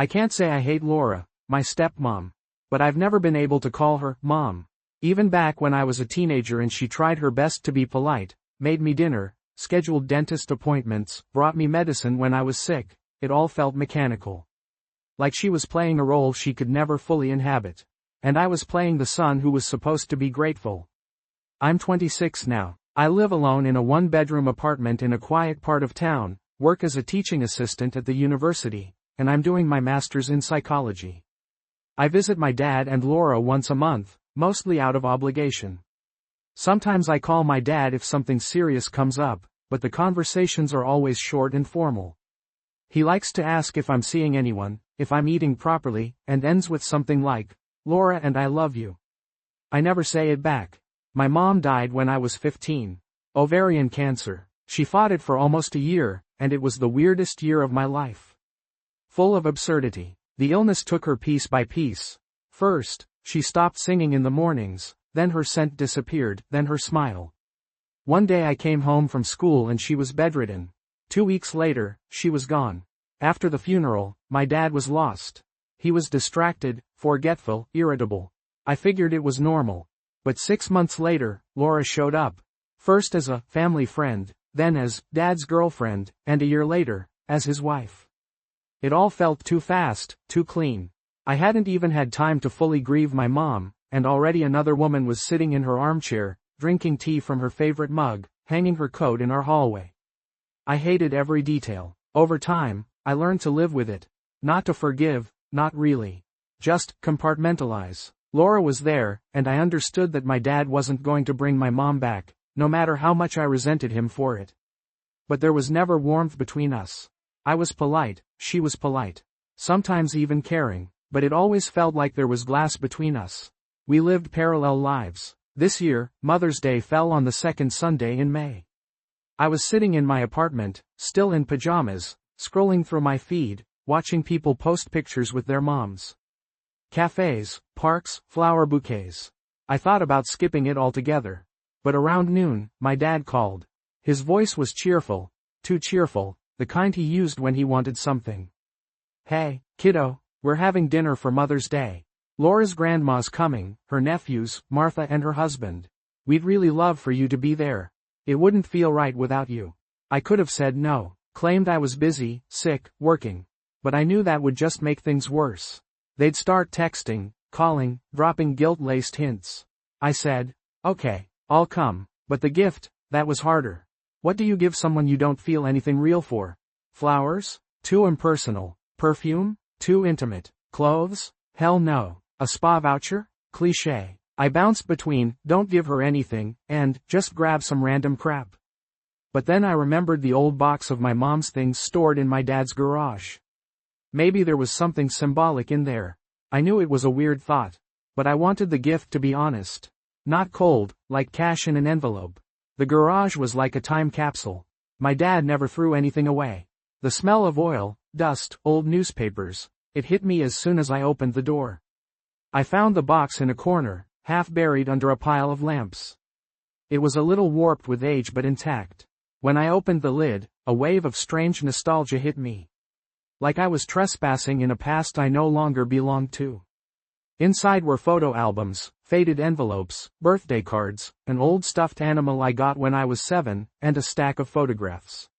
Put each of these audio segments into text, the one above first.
I can't say I hate Laura, my stepmom. But I've never been able to call her Mom. Even back when I was a teenager and she tried her best to be polite, made me dinner, scheduled dentist appointments, brought me medicine when I was sick, it all felt mechanical. Like she was playing a role she could never fully inhabit. And I was playing the son who was supposed to be grateful. I'm 26 now. I live alone in a one-bedroom apartment in a quiet part of town, work as a teaching assistant at the university, and I'm doing my master's in psychology. I visit my dad and Laura once a month, mostly out of obligation. Sometimes I call my dad if something serious comes up, but the conversations are always short and formal. He likes to ask if I'm seeing anyone, if I'm eating properly, and ends with something like, "Laura and I love you." I never say it back. My mom died when I was 15. Ovarian cancer. She fought it for almost a year, and it was the weirdest year of my life. Full of absurdity. The illness took her piece by piece. First, she stopped singing in the mornings, then her scent disappeared, then her smile. One day I came home from school and she was bedridden. 2 weeks later, she was gone. After the funeral, my dad was lost. He was distracted, forgetful, irritable. I figured it was normal. But 6 months later, Laura showed up. First as a family friend, then as Dad's girlfriend, and a year later, as his wife. It all felt too fast, too clean. I hadn't even had time to fully grieve my mom, and already another woman was sitting in her armchair, drinking tea from her favorite mug, hanging her coat in our hallway. I hated every detail. Over time, I learned to live with it. Not to forgive, not really. Just compartmentalize. Laura was there, and I understood that my dad wasn't going to bring my mom back, no matter how much I resented him for it. But there was never warmth between us. I was polite, she was polite. Sometimes even caring, but it always felt like there was glass between us. We lived parallel lives. This year, Mother's Day fell on the second Sunday in May. I was sitting in my apartment, still in pajamas, scrolling through my feed, watching people post pictures with their moms. Cafes, parks, flower bouquets. I thought about skipping it altogether. But around noon, my dad called. His voice was cheerful, too cheerful, the kind he used when he wanted something. "Hey, kiddo, we're having dinner for Mother's Day. Laura's grandma's coming, her nephews, Martha and her husband. We'd really love for you to be there. It wouldn't feel right without you." I could have said no, claimed I was busy, sick, working. But I knew that would just make things worse. They'd start texting, calling, dropping guilt-laced hints. I said, "Okay, I'll come," but the gift, that was harder. What do you give someone you don't feel anything real for? Flowers? Too impersonal. Perfume? Too intimate. Clothes? Hell no. A spa voucher? Cliché. I bounced between, don't give her anything, and, just grab some random crap. But then I remembered the old box of my mom's things stored in my dad's garage. Maybe there was something symbolic in there. I knew it was a weird thought. But I wanted the gift to be honest. Not cold, like cash in an envelope. The garage was like a time capsule. My dad never threw anything away. The smell of oil, dust, old newspapers. It hit me as soon as I opened the door. I found the box in a corner, half buried under a pile of lamps. It was a little warped with age but intact. When I opened the lid, a wave of strange nostalgia hit me. Like I was trespassing in a past I no longer belonged to. Inside were photo albums, faded envelopes, birthday cards, an old stuffed animal I got when I was 7, and a stack of photographs.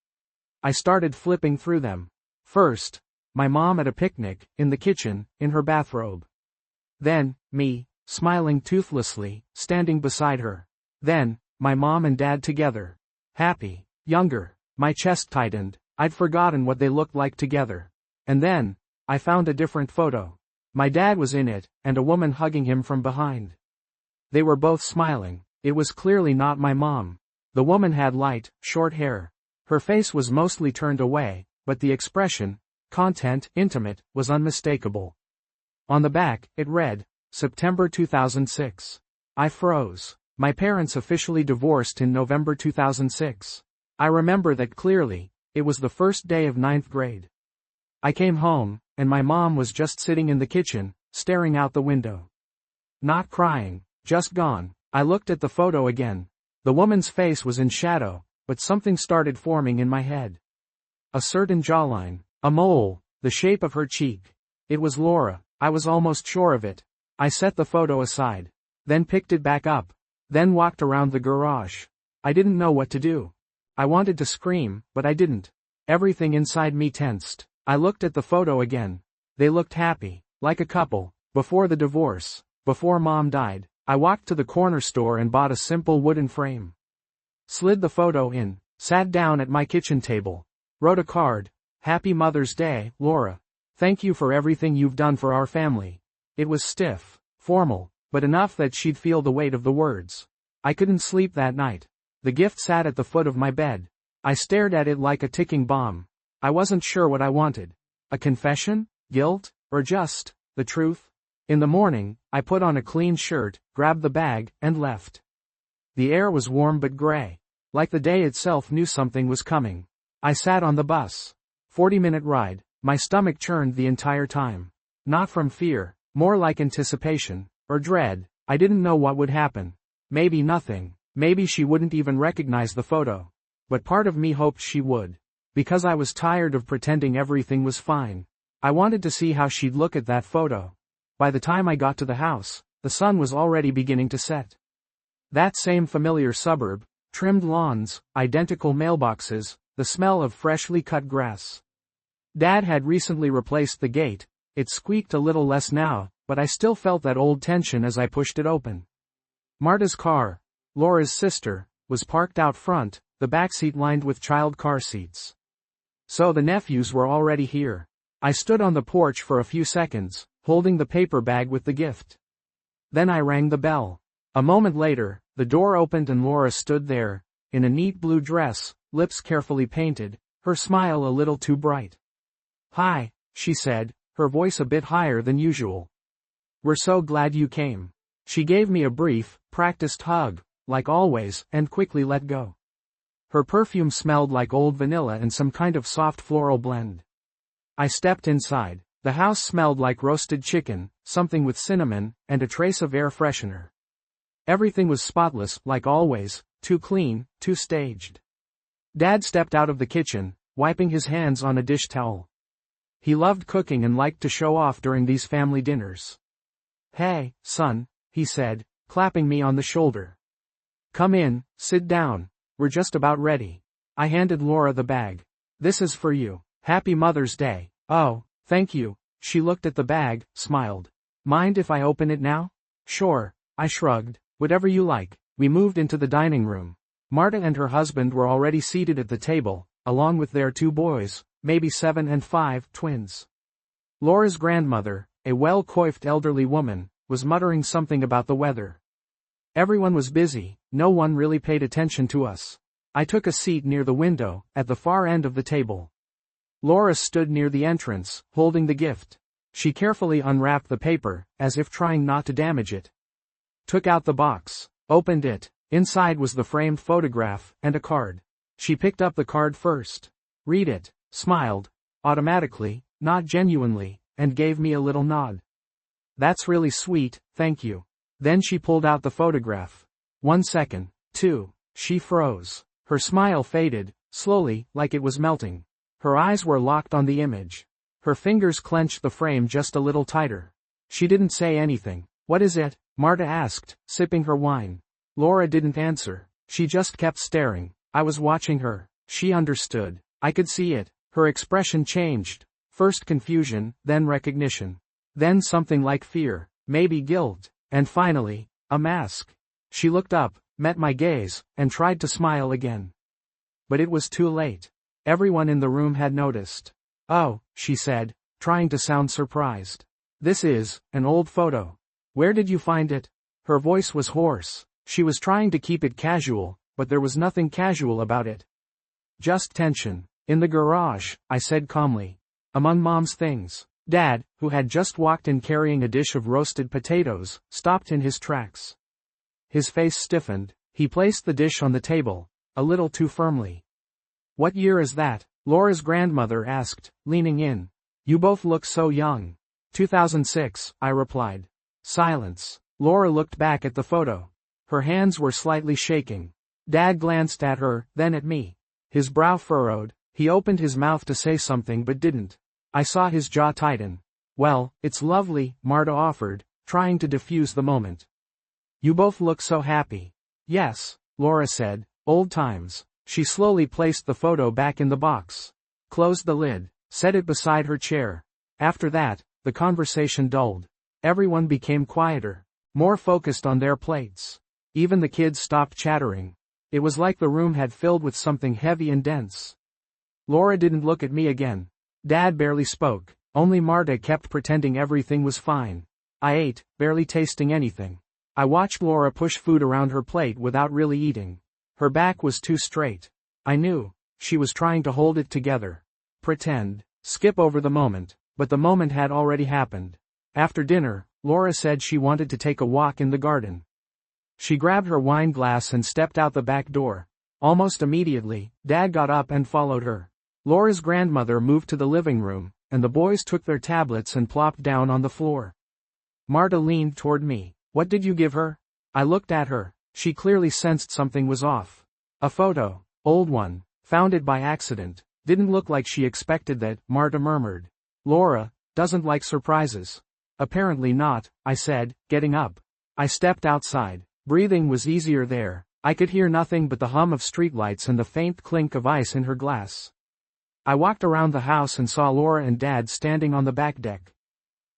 I started flipping through them. First, my mom at a picnic, in the kitchen, in her bathrobe. Then, me, smiling toothlessly, standing beside her. Then, my mom and dad together. Happy, younger. My chest tightened. I'd forgotten what they looked like together. And then, I found a different photo. My dad was in it, and a woman hugging him from behind. They were both smiling. It was clearly not my mom. The woman had light, short hair. Her face was mostly turned away, but the expression, content, intimate, was unmistakable. On the back, it read, September 2006. I froze. My parents officially divorced in November 2006. I remember that clearly. It was the first day of 9th grade. I came home, and my mom was just sitting in the kitchen, staring out the window. Not crying, just gone. I looked at the photo again. The woman's face was in shadow, but something started forming in my head. A certain jawline, a mole, the shape of her cheek. It was Laura, I was almost sure of it. I set the photo aside. Then picked it back up. Then walked around the garage. I didn't know what to do. I wanted to scream, but I didn't. Everything inside me tensed. I looked at the photo again. They looked happy, like a couple, before the divorce, before Mom died. I walked to the corner store and bought a simple wooden frame. Slid the photo in, sat down at my kitchen table. Wrote a card. Happy Mother's Day, Laura. Thank you for everything you've done for our family. It was stiff, formal, but enough that she'd feel the weight of the words. I couldn't sleep that night. The gift sat at the foot of my bed. I stared at it like a ticking bomb. I wasn't sure what I wanted. A confession? Guilt? Or just the truth? In the morning, I put on a clean shirt, grabbed the bag, and left. The air was warm but gray. Like the day itself knew something was coming. I sat on the bus. 40-minute ride. My stomach churned the entire time. Not from fear, more like anticipation, or dread. I didn't know what would happen. Maybe nothing. Maybe she wouldn't even recognize the photo. But part of me hoped she would. Because I was tired of pretending everything was fine. I wanted to see how she'd look at that photo. By the time I got to the house, the sun was already beginning to set. That same familiar suburb, trimmed lawns, identical mailboxes, the smell of freshly cut grass. Dad had recently replaced the gate. It squeaked a little less now, but I still felt that old tension as I pushed it open. Marta's car, Laura's sister, was parked out front, the backseat lined with child car seats. So the nephews were already here. I stood on the porch for a few seconds, holding the paper bag with the gift. Then I rang the bell. A moment later, the door opened and Laura stood there, in a neat blue dress, lips carefully painted, her smile a little too bright. Hi, she said, her voice a bit higher than usual. We're so glad you came. She gave me a brief, practiced hug, like always, and quickly let go. Her perfume smelled like old vanilla and some kind of soft floral blend. I stepped inside. The house smelled like roasted chicken, something with cinnamon, and a trace of air freshener. Everything was spotless, like always, too clean, too staged. Dad stepped out of the kitchen, wiping his hands on a dish towel. He loved cooking and liked to show off during these family dinners. Hey, son, he said, clapping me on the shoulder. Come in, sit down. We're just about ready. I handed Laura the bag. This is for you. Happy Mother's Day. Oh, thank you. She looked at the bag, smiled. Mind if I open it now? Sure, I shrugged. Whatever you like. We moved into the dining room. Marta and her husband were already seated at the table, along with their 2 boys, maybe 7 and 5, twins. Laura's grandmother, a well-coiffed elderly woman, was muttering something about the weather. Everyone was busy, no one really paid attention to us. I took a seat near the window, at the far end of the table. Laura stood near the entrance, holding the gift. She carefully unwrapped the paper, as if trying not to damage it. Took out the box, opened it. Inside was the framed photograph, and a card. She picked up the card first. Read it, smiled, automatically, not genuinely, and gave me a little nod. That's really sweet, thank you. Then she pulled out the photograph. 1 second, 2, she froze. Her smile faded, slowly, like it was melting. Her eyes were locked on the image. Her fingers clenched the frame just a little tighter. She didn't say anything. What is it? Marta asked, sipping her wine. Laura didn't answer. She just kept staring. I was watching her. She understood. I could see it. Her expression changed. First confusion, then recognition. Then something like fear, maybe guilt, and finally, a mask. She looked up, met my gaze, and tried to smile again. But it was too late. Everyone in the room had noticed. Oh, she said, trying to sound surprised. This is an old photo. Where did you find it? Her voice was hoarse. She was trying to keep it casual, but there was nothing casual about it. Just tension. In the garage, I said calmly. Among Mom's things. Dad, who had just walked in carrying a dish of roasted potatoes, stopped in his tracks. His face stiffened. He placed the dish on the table, a little too firmly. What year is that? Laura's grandmother asked, leaning in. You both look so young. 2006, I replied. Silence. Laura looked back at the photo. Her hands were slightly shaking. Dad glanced at her, then at me. His brow furrowed. He opened his mouth to say something but didn't. I saw his jaw tighten. Well, it's lovely, Marta offered, trying to diffuse the moment. You both look so happy. Yes, Laura said, old times. She slowly placed the photo back in the box. Closed the lid, set it beside her chair. After that, the conversation dulled. Everyone became quieter, more focused on their plates. Even the kids stopped chattering. It was like the room had filled with something heavy and dense. Laura didn't look at me again. Dad barely spoke. Only Marta kept pretending everything was fine. I ate, barely tasting anything. I watched Laura push food around her plate without really eating. Her back was too straight. I knew. She was trying to hold it together. Pretend. Skip over the moment. But the moment had already happened. After dinner, Laura said she wanted to take a walk in the garden. She grabbed her wine glass and stepped out the back door. Almost immediately, Dad got up and followed her. Laura's grandmother moved to the living room, and the boys took their tablets and plopped down on the floor. Marta leaned toward me. What did you give her? I looked at her. She clearly sensed something was off. A photo. Old one. Found it by accident. Didn't look like she expected that, Marta murmured. Laura doesn't like surprises. Apparently not, I said, getting up. I stepped outside. Breathing was easier there. I could hear nothing but the hum of streetlights and the faint clink of ice in her glass. I walked around the house and saw Laura and Dad standing on the back deck.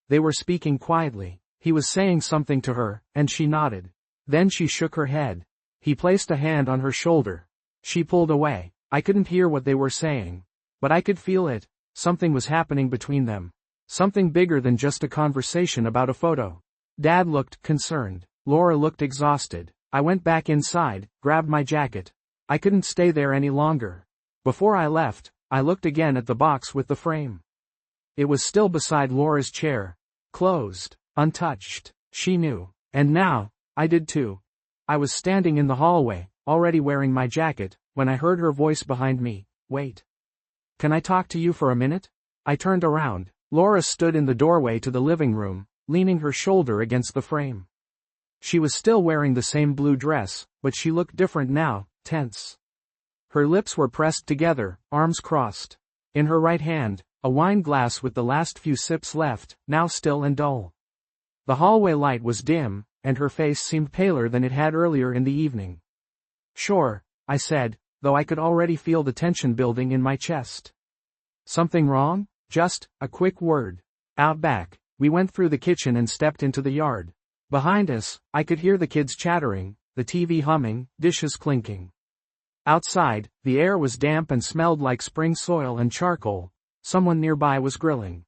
They were speaking quietly. He was saying something to her, and she nodded. Then she shook her head. He placed a hand on her shoulder. She pulled away. I couldn't hear what they were saying. But I could feel it. Something was happening between them. Something bigger than just a conversation about a photo. Dad looked concerned. Laura looked exhausted. I went back inside, grabbed my jacket. I couldn't stay there any longer. Before I left, I looked again at the box with the frame. It was still beside Laura's chair. Closed. Untouched. She knew. And now, I did too. I was standing in the hallway, already wearing my jacket, when I heard her voice behind me. Wait. Can I talk to you for a minute? I turned around. Laura stood in the doorway to the living room, leaning her shoulder against the frame. She was still wearing the same blue dress, but she looked different now, tense. Her lips were pressed together, arms crossed. In her right hand, a wine glass with the last few sips left, now still and dull. The hallway light was dim, and her face seemed paler than it had earlier in the evening. Sure, I said, though I could already feel the tension building in my chest. Something wrong? Just a quick word. Out back, we went through the kitchen and stepped into the yard. Behind us, I could hear the kids chattering, the TV humming, dishes clinking. Outside, the air was damp and smelled like spring soil and charcoal. Someone nearby was grilling.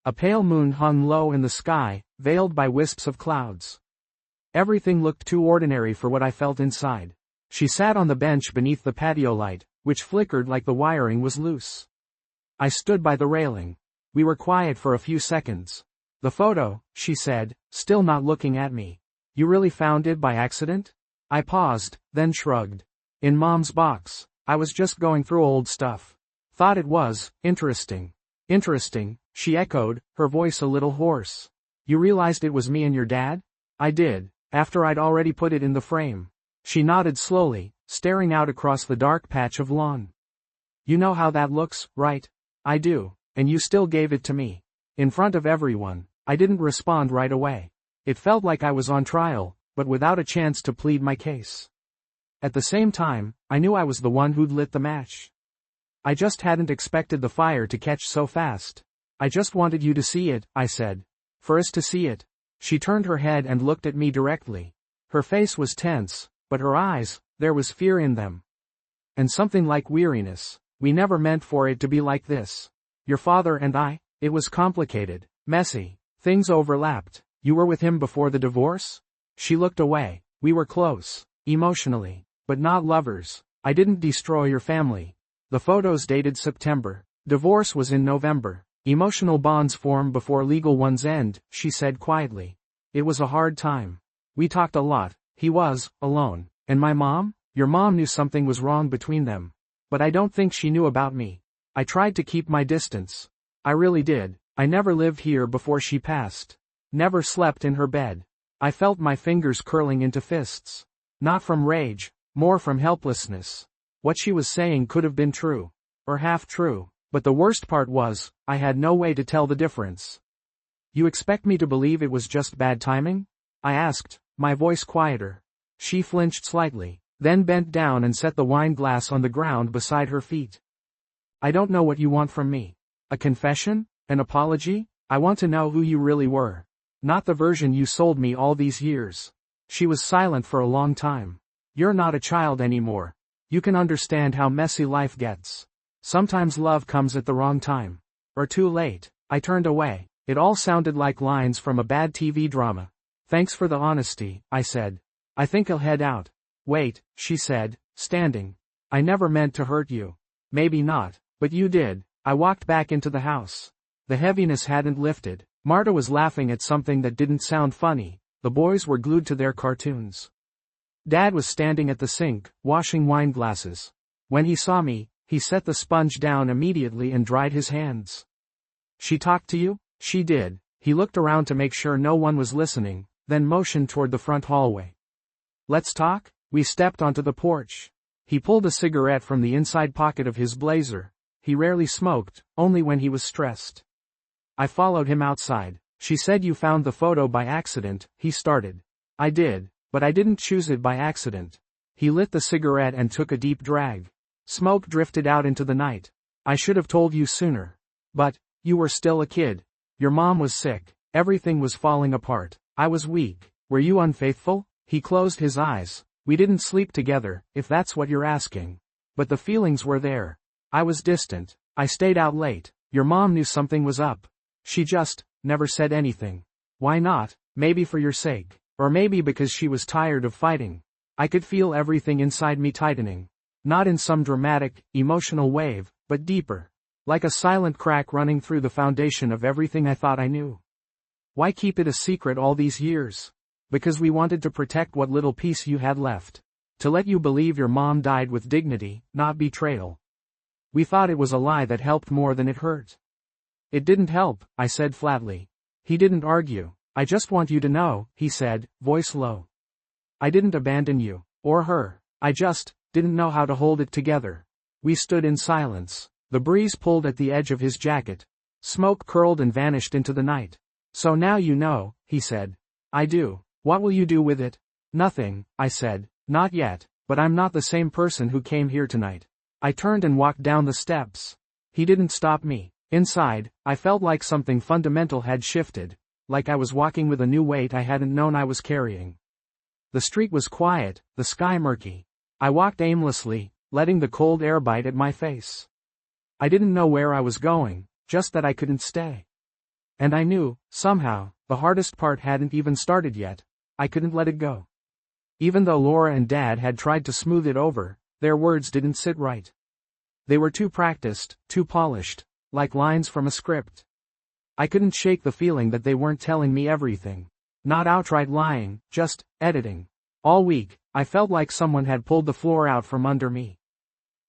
A pale moon hung low in the sky, veiled by wisps of clouds. Everything looked too ordinary for what I felt inside. She sat on the bench beneath the patio light, which flickered like the wiring was loose. I stood by the railing. We were quiet for a few seconds. The photo, she said, still not looking at me. You really found it by accident? I paused, then shrugged. In Mom's box. I was just going through old stuff. Thought it was interesting. Interesting, she echoed, her voice a little hoarse. You realized it was me and your dad? I did, after I'd already put it in the frame. She nodded slowly, staring out across the dark patch of lawn. You know how that looks, right? I do, and you still gave it to me. In front of everyone. I didn't respond right away. It felt like I was on trial, but without a chance to plead my case. At the same time, I knew I was the one who'd lit the match. I just hadn't expected the fire to catch so fast. I just wanted you to see it, I said. For us to see it. She turned her head and looked at me directly. Her face was tense, but her eyes, there was fear in them. And something like weariness. We never meant for it to be like this. Your father and I, it was complicated, messy. Things overlapped. You were with him before the divorce? She looked away. We were close, emotionally, but not lovers. I didn't destroy your family. The photos dated September. Divorce was in November. Emotional bonds form before legal ones end, she said quietly. It was a hard time. We talked a lot. He was alone. And my mom? Your mom knew something was wrong between them. But I don't think she knew about me. I tried to keep my distance. I really did. I never lived here before she passed. Never slept in her bed. I felt my fingers curling into fists. Not from rage, more from helplessness. What she was saying could have been true. Or half true. But the worst part was, I had no way to tell the difference. You expect me to believe it was just bad timing? I asked, my voice quieter. She flinched slightly, then bent down and set the wine glass on the ground beside her feet. I don't know what you want from me. A confession? An apology? I want to know who you really were. Not the version you sold me all these years. She was silent for a long time. You're not a child anymore. You can understand how messy life gets. Sometimes love comes at the wrong time. Or too late. I turned away. It all sounded like lines from a bad TV drama. Thanks for the honesty, I said. I think I'll head out. Wait, she said, standing. I never meant to hurt you. Maybe not, but you did. I walked back into the house. The heaviness hadn't lifted. Marta was laughing at something that didn't sound funny. The boys were glued to their cartoons. Dad was standing at the sink, washing wine glasses. When he saw me, he set the sponge down immediately and dried his hands. She talked to you? She did. He looked around to make sure no one was listening, then motioned toward the front hallway. Let's talk? We stepped onto the porch. He pulled a cigarette from the inside pocket of his blazer. He rarely smoked, only when he was stressed. I followed him outside. She said you found the photo by accident, he started. I did, but I didn't choose it by accident. He lit the cigarette and took a deep drag. Smoke drifted out into the night. I should have told you sooner. But, you were still a kid. Your mom was sick. Everything was falling apart. I was weak. Were you unfaithful? He closed his eyes. We didn't sleep together, if that's what you're asking. But the feelings were there. I was distant. I stayed out late. Your mom knew something was up. She just never said anything. Why not? Maybe for your sake. Or maybe because she was tired of fighting. I could feel everything inside me tightening. Not in some dramatic, emotional wave, but deeper. Like a silent crack running through the foundation of everything I thought I knew. Why keep it a secret all these years? Because we wanted to protect what little piece you had left. To let you believe your mom died with dignity, not betrayal. We thought it was a lie that helped more than it hurt. It didn't help, I said flatly. He didn't argue. I just want you to know, he said, voice low. I didn't abandon you. Or her. I just didn't know how to hold it together. We stood in silence. The breeze pulled at the edge of his jacket. Smoke curled and vanished into the night. So now you know, he said. I do. What will you do with it? Nothing, I said. Not yet, but I'm not the same person who came here tonight. I turned and walked down the steps. He didn't stop me. Inside, I felt like something fundamental had shifted, like I was walking with a new weight I hadn't known I was carrying. The street was quiet, the sky murky. I walked aimlessly, letting the cold air bite at my face. I didn't know where I was going, just that I couldn't stay. And I knew, somehow, the hardest part hadn't even started yet. I couldn't let it go. Even though Laura and Dad had tried to smooth it over, their words didn't sit right. They were too practiced, too polished, like lines from a script. I couldn't shake the feeling that they weren't telling me everything. Not outright lying, just editing. All week, I felt like someone had pulled the floor out from under me.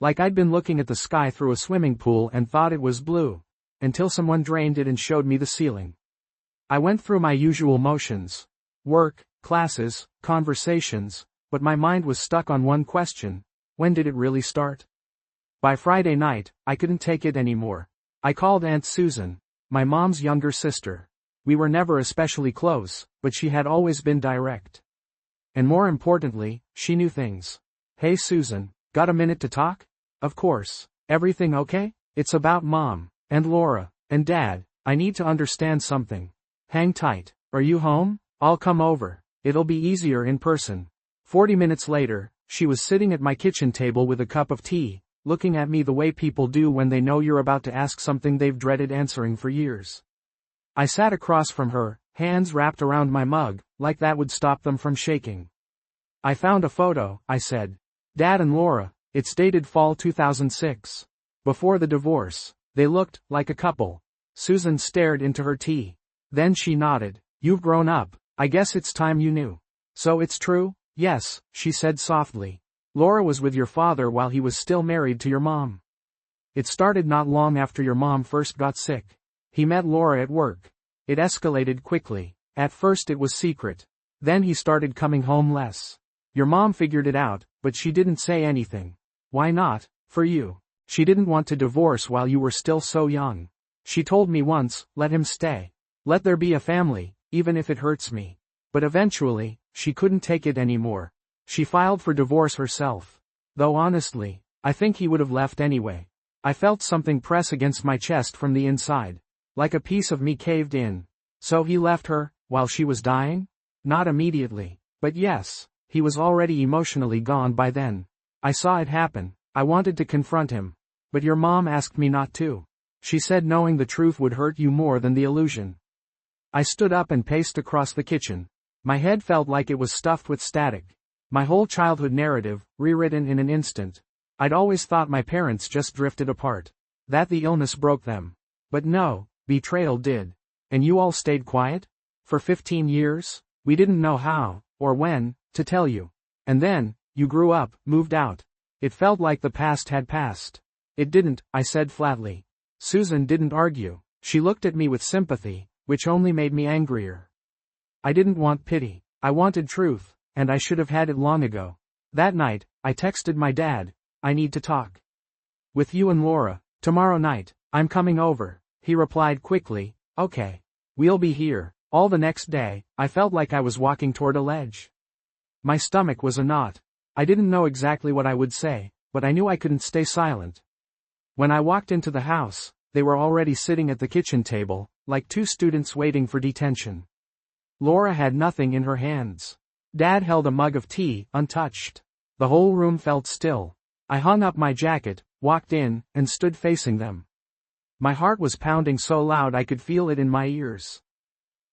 Like I'd been looking at the sky through a swimming pool and thought it was blue, until someone drained it and showed me the ceiling. I went through my usual motions. Work, classes, conversations, but my mind was stuck on one question. When did it really start? By Friday night, I couldn't take it anymore. I called Aunt Susan, my mom's younger sister. We were never especially close, but she had always been direct. And more importantly, she knew things. Hey Susan, got a minute to talk? Of course. Everything okay? It's about Mom, and Laura, and Dad. I need to understand something. Hang tight. Are you home? I'll come over. It'll be easier in person. 40 minutes later, she was sitting at my kitchen table with a cup of tea, looking at me the way people do when they know you're about to ask something they've dreaded answering for years. I sat across from her, hands wrapped around my mug, like that would stop them from shaking. I found a photo, I said. Dad and Laura, it's dated fall 2006. Before the divorce, they looked like a couple. Susan stared into her tea. Then she nodded. You've grown up. I guess it's time you knew. So it's true? Yes, she said softly. Laura was with your father while he was still married to your mom. It started not long after your mom first got sick. He met Laura at work. It escalated quickly. At first it was secret. Then he started coming home less. Your mom figured it out, but she didn't say anything. Why not? For you. She didn't want to divorce while you were still so young. She told me once, let him stay. Let there be a family, even if it hurts me. But eventually, she couldn't take it anymore. She filed for divorce herself. Though honestly, I think he would have left anyway. I felt something press against my chest from the inside. Like a piece of me caved in. So he left her, while she was dying? Not immediately. But yes, he was already emotionally gone by then. I saw it happen. I wanted to confront him. But your mom asked me not to. She said knowing the truth would hurt you more than the illusion. I stood up and paced across the kitchen. My head felt like it was stuffed with static. My whole childhood narrative, rewritten in an instant. I'd always thought my parents just drifted apart. That the illness broke them. But no, betrayal did. And you all stayed quiet? For 15 years? We didn't know how, or when, to tell you. And then, you grew up, moved out. It felt like the past had passed. It didn't, I said flatly. Susan didn't argue. She looked at me with sympathy, which only made me angrier. I didn't want pity. I wanted truth, and I should have had it long ago. That night, I texted my dad, I need to talk with you and Laura, tomorrow night. I'm coming over. He replied quickly, okay. We'll be here. All the next day, I felt like I was walking toward a ledge. My stomach was a knot. I didn't know exactly what I would say, but I knew I couldn't stay silent. When I walked into the house, they were already sitting at the kitchen table, like two students waiting for detention. Laura had nothing in her hands. Dad held a mug of tea, untouched. The whole room felt still. I hung up my jacket, walked in, and stood facing them. My heart was pounding so loud I could feel it in my ears.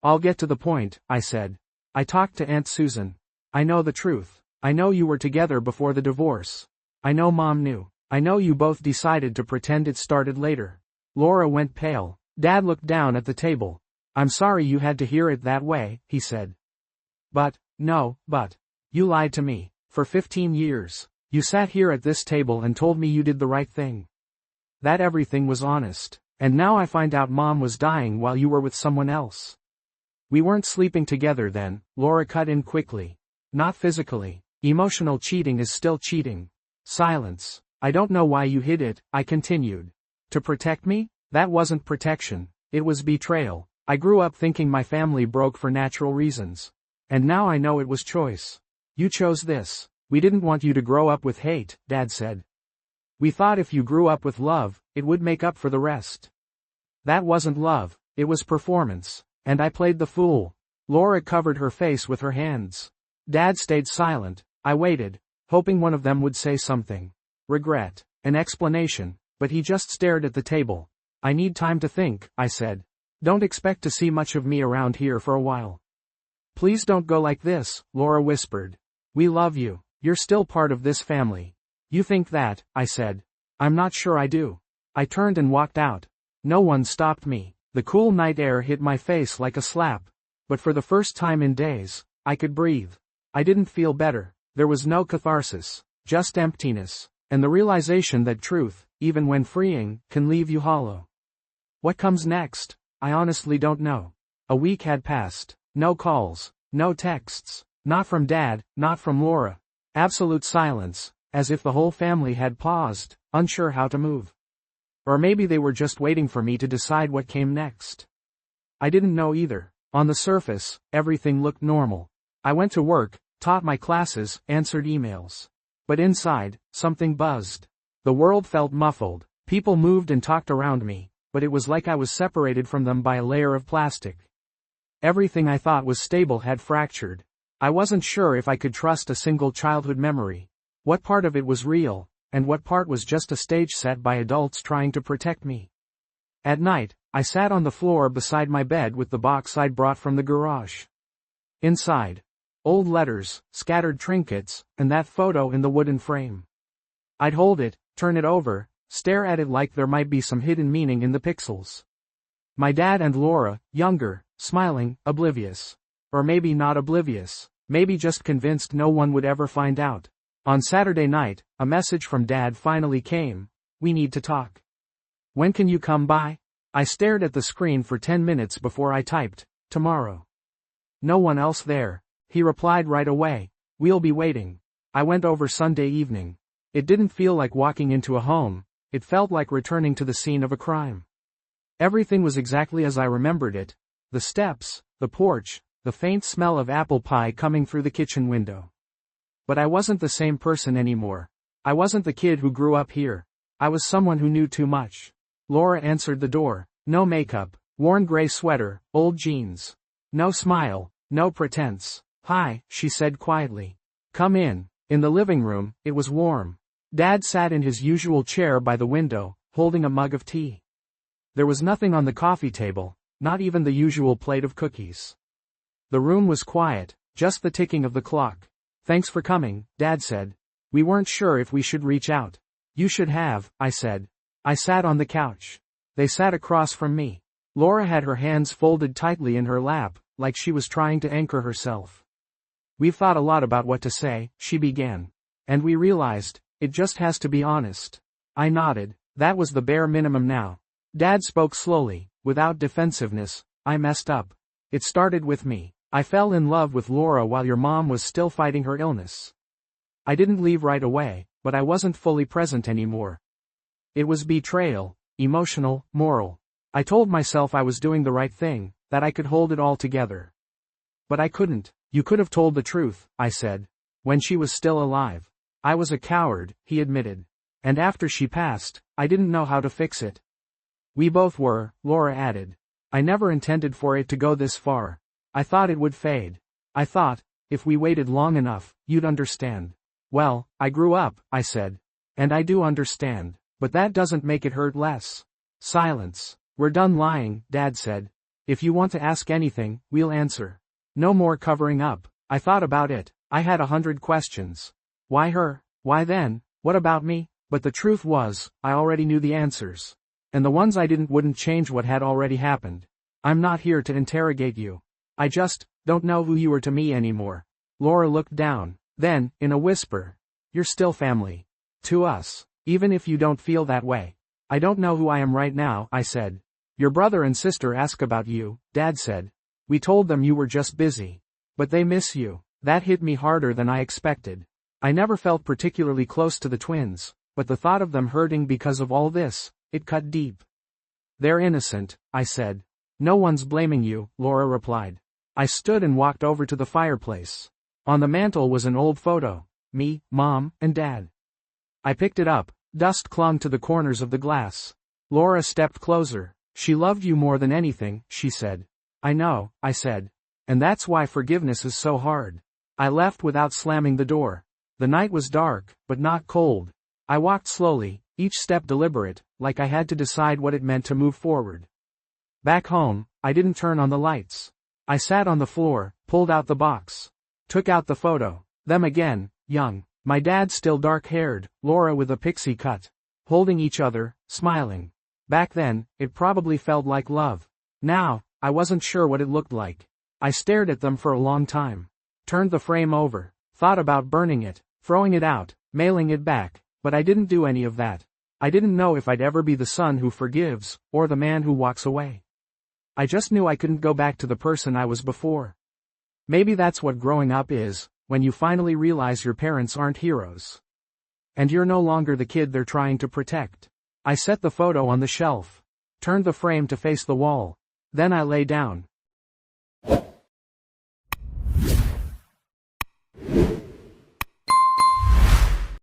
I'll get to the point, I said. I talked to Aunt Susan. I know the truth. I know you were together before the divorce. I know Mom knew. I know you both decided to pretend it started later. Laura went pale. Dad looked down at the table. I'm sorry you had to hear it that way, he said. But you lied to me. For 15 years. You sat here at this table and told me you did the right thing. That everything was honest. And now I find out Mom was dying while you were with someone else. We weren't sleeping together then, Laura cut in quickly. Not physically. Emotional cheating is still cheating. Silence. I don't know why you hid it, I continued. To protect me? That wasn't protection. It was betrayal. I grew up thinking my family broke for natural reasons. And now I know it was choice. You chose this. We didn't want you to grow up with hate, Dad said. We thought if you grew up with love, it would make up for the rest. That wasn't love, it was performance. And I played the fool. Laura covered her face with her hands. Dad stayed silent. I waited, hoping one of them would say something. Regret. An explanation. But he just stared at the table. I need time to think, I said. Don't expect to see much of me around here for a while. Please don't go like this, Laura whispered. We love you. You're still part of this family. You think that, I said. I'm not sure I do. I turned and walked out. No one stopped me. The cool night air hit my face like a slap. But for the first time in days, I could breathe. I didn't feel better. There was no catharsis. Just emptiness. And the realization that truth, even when freeing, can leave you hollow. What comes next? I honestly don't know. A week had passed. No calls. No texts. Not from Dad, not from Laura. Absolute silence, as if the whole family had paused, unsure how to move. Or maybe they were just waiting for me to decide what came next. I didn't know either. On the surface, everything looked normal. I went to work, taught my classes, answered emails. But inside, something buzzed. The world felt muffled. People moved and talked around me, but it was like I was separated from them by a layer of plastic. Everything I thought was stable had fractured. I wasn't sure if I could trust a single childhood memory. What part of it was real, and what part was just a stage set by adults trying to protect me. At night, I sat on the floor beside my bed with the box I'd brought from the garage. Inside, old letters, scattered trinkets, and that photo in the wooden frame. I'd hold it, turn it over, stare at it like there might be some hidden meaning in the pixels. My dad and Laura, younger, smiling, oblivious. Or maybe not oblivious. Maybe just convinced no one would ever find out. On Saturday night, a message from Dad finally came. We need to talk. When can you come by? I stared at the screen for 10 minutes before I typed, tomorrow. No one else there. He replied right away. We'll be waiting. I went over Sunday evening. It didn't feel like walking into a home. It felt like returning to the scene of a crime. Everything was exactly as I remembered it. the steps, the porch, the faint smell of apple pie coming through the kitchen window. But I wasn't the same person anymore. I wasn't the kid who grew up here. I was someone who knew too much. Laura answered the door. No makeup, worn gray sweater, old jeans. No smile, no pretense. Hi, she said quietly. Come in. In the living room, it was warm. Dad sat in his usual chair by the window, holding a mug of tea. There was nothing on the coffee table, not even the usual plate of cookies. The room was quiet, just the ticking of the clock. Thanks for coming, Dad said. We weren't sure if we should reach out. You should have, I said. I sat on the couch. They sat across from me. Laura had her hands folded tightly in her lap, like she was trying to anchor herself. We've thought a lot about what to say, she began. And we realized, it just has to be honest. I nodded. That was the bare minimum now. Dad spoke slowly, without defensiveness. I messed up. It started with me. I fell in love with Laura while your mom was still fighting her illness. I didn't leave right away, but I wasn't fully present anymore. It was betrayal, emotional, moral. I told myself I was doing the right thing, that I could hold it all together. But I couldn't. You could have told the truth, I said. When she was still alive. I was a coward, he admitted. And after she passed, I didn't know how to fix it. We both were, Laura added. I never intended for it to go this far. I thought it would fade. I thought, if we waited long enough, you'd understand. Well, I grew up, I said. And I do understand, but that doesn't make it hurt less. Silence. We're done lying, Dad said. If you want to ask anything, we'll answer. No more covering up. I thought about it. I had 100 questions. Why her? Why then? What about me? But the truth was, I already knew the answers. And the ones I didn't wouldn't change what had already happened. I'm not here to interrogate you. I just don't know who you are to me anymore. Laura looked down. Then, in a whisper, you're still family. To us. Even if you don't feel that way. I don't know who I am right now, I said. Your brother and sister ask about you, Dad said. We told them you were just busy. But they miss you. That hit me harder than I expected. I never felt particularly close to the twins, but the thought of them hurting because of all this, it cut deep. They're innocent, I said. No one's blaming you, Laura replied. I stood and walked over to the fireplace. On the mantel was an old photo. Me, Mom, and Dad. I picked it up. Dust clung to the corners of the glass. Laura stepped closer. She loved you more than anything, she said. I know, I said. And that's why forgiveness is so hard. I left without slamming the door. The night was dark, but not cold. I walked slowly, each step deliberate, like I had to decide what it meant to move forward. Back home, I didn't turn on the lights. I sat on the floor, pulled out the box. Took out the photo. Them again, young. My dad still dark-haired, Laura with a pixie cut. Holding each other, smiling. Back then, it probably felt like love. Now, I wasn't sure what it looked like. I stared at them for a long time. Turned the frame over. Thought about burning it, throwing it out, mailing it back, but I didn't do any of that. I didn't know if I'd ever be the son who forgives, or the man who walks away. I just knew I couldn't go back to the person I was before. Maybe that's what growing up is, when you finally realize your parents aren't heroes. And you're no longer the kid they're trying to protect. I set the photo on the shelf. Turned the frame to face the wall. Then I lay down.